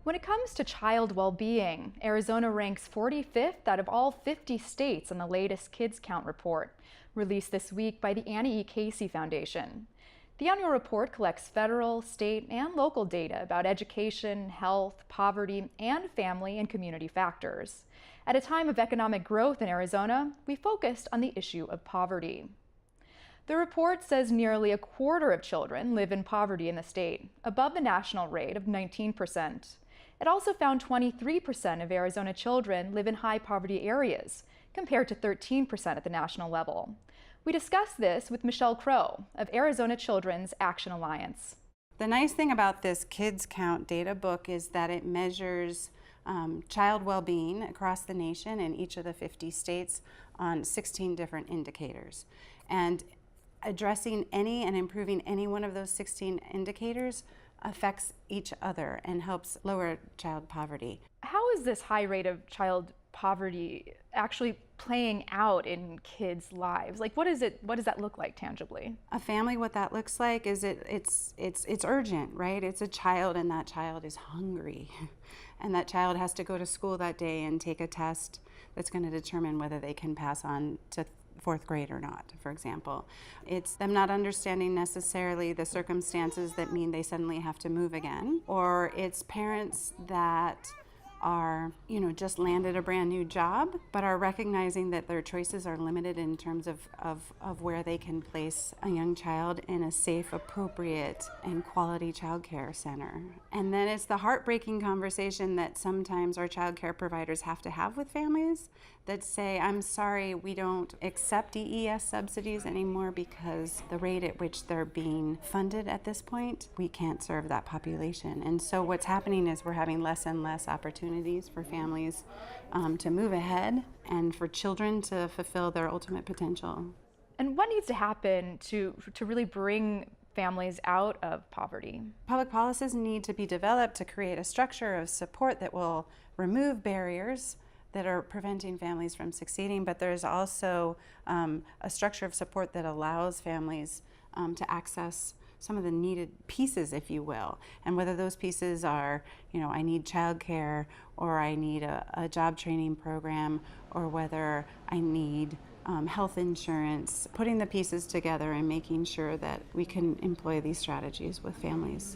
When it comes to child well-being, Arizona ranks 45th out of all 50 states on the latest Kids Count report, released this week by the Annie E. Casey Foundation. The annual report collects federal, state, and local data about education, health, poverty, and family and community factors. At a time of economic growth in Arizona, we focused on the issue of poverty. The report says nearly a quarter of children live in poverty in the state, above the national rate of 19%. It also found 23% of Arizona children live in high poverty areas, compared to 13% at the national level. We discussed this with Michelle Crow of Arizona Children's Action Alliance. The nice thing about this Kids Count data book is that it measures child well-being across the nation in each of the 50 states on 16 different indicators. And addressing any and improving any one of those 16 indicators affects each other and helps lower child poverty. How is this high rate of child poverty actually playing out in kids' lives? Like, what does that look like tangibly? A family, what that looks like is it's urgent, right? It's a child, and that child is hungry. And that child has to go to school that day and take a test that's going to determine whether they can pass on to fourth grade or not, for example. It's them not understanding necessarily the circumstances that mean they suddenly have to move again, or it's parents that are, just landed a brand new job, but are recognizing that their choices are limited in terms of where they can place a young child in a safe, appropriate, and quality child care center. And then it's the heartbreaking conversation that sometimes our child care providers have to have with families that say, I'm sorry, we don't accept EES subsidies anymore because the rate at which they're being funded at this point, we can't serve that population. And so what's happening is we're having less and less opportunities for families to move ahead and for children to fulfill their ultimate potential. And what needs to happen to really bring families out of poverty? Public policies need to be developed to create a structure of support that will remove barriers that are preventing families from succeeding, but there's also a structure of support that allows families to access some of the needed pieces, if you will. And whether those pieces are, I need childcare, or I need a job training program, or whether I need health insurance, putting the pieces together and making sure that we can employ these strategies with families.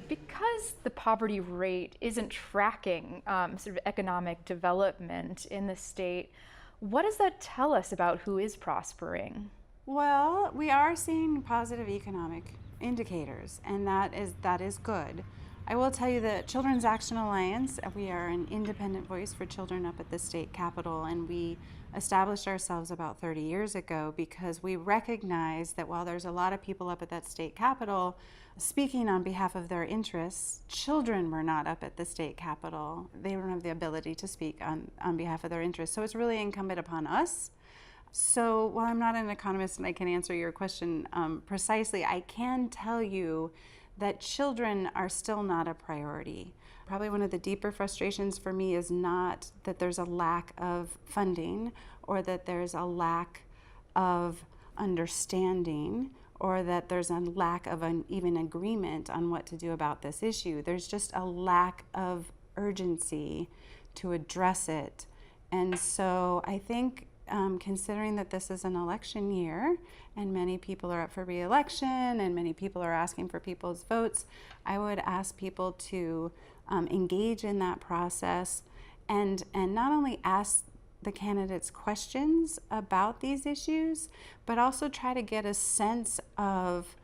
Because the poverty rate isn't tracking sort of economic development in the state, what does that tell us about who is prospering? Well, we are seeing positive economic indicators, and that is good. I will tell you that Children's Action Alliance, we are an independent voice for children up at the state capitol, and we established ourselves about 30 years ago because we recognize that while there's a lot of people up at that state capitol speaking on behalf of their interests, children were not up at the state capitol. They don't have the ability to speak on behalf of their interests. So it's really incumbent upon us. So while I'm not an economist and I can answer your question precisely, I can tell you that children are still not a priority. Probably one of the deeper frustrations for me is not that there's a lack of funding or that there's a lack of understanding or that there's a lack of an even agreement on what to do about this issue. There's just a lack of urgency to address it. And so I think considering that this is an election year and many people are up for re-election and many people are asking for people's votes, I would ask people to engage in that process and not only ask the candidates questions about these issues, but also try to get a sense of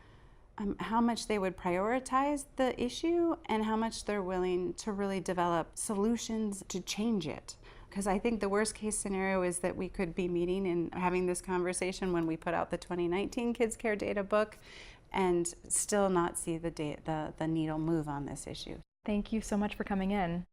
how much they would prioritize the issue and how much they're willing to really develop solutions to change it. Because I think the worst case scenario is that we could be meeting and having this conversation when we put out the 2019 Kids Care Data Book and still not see the needle move on this issue. Thank you so much for coming in.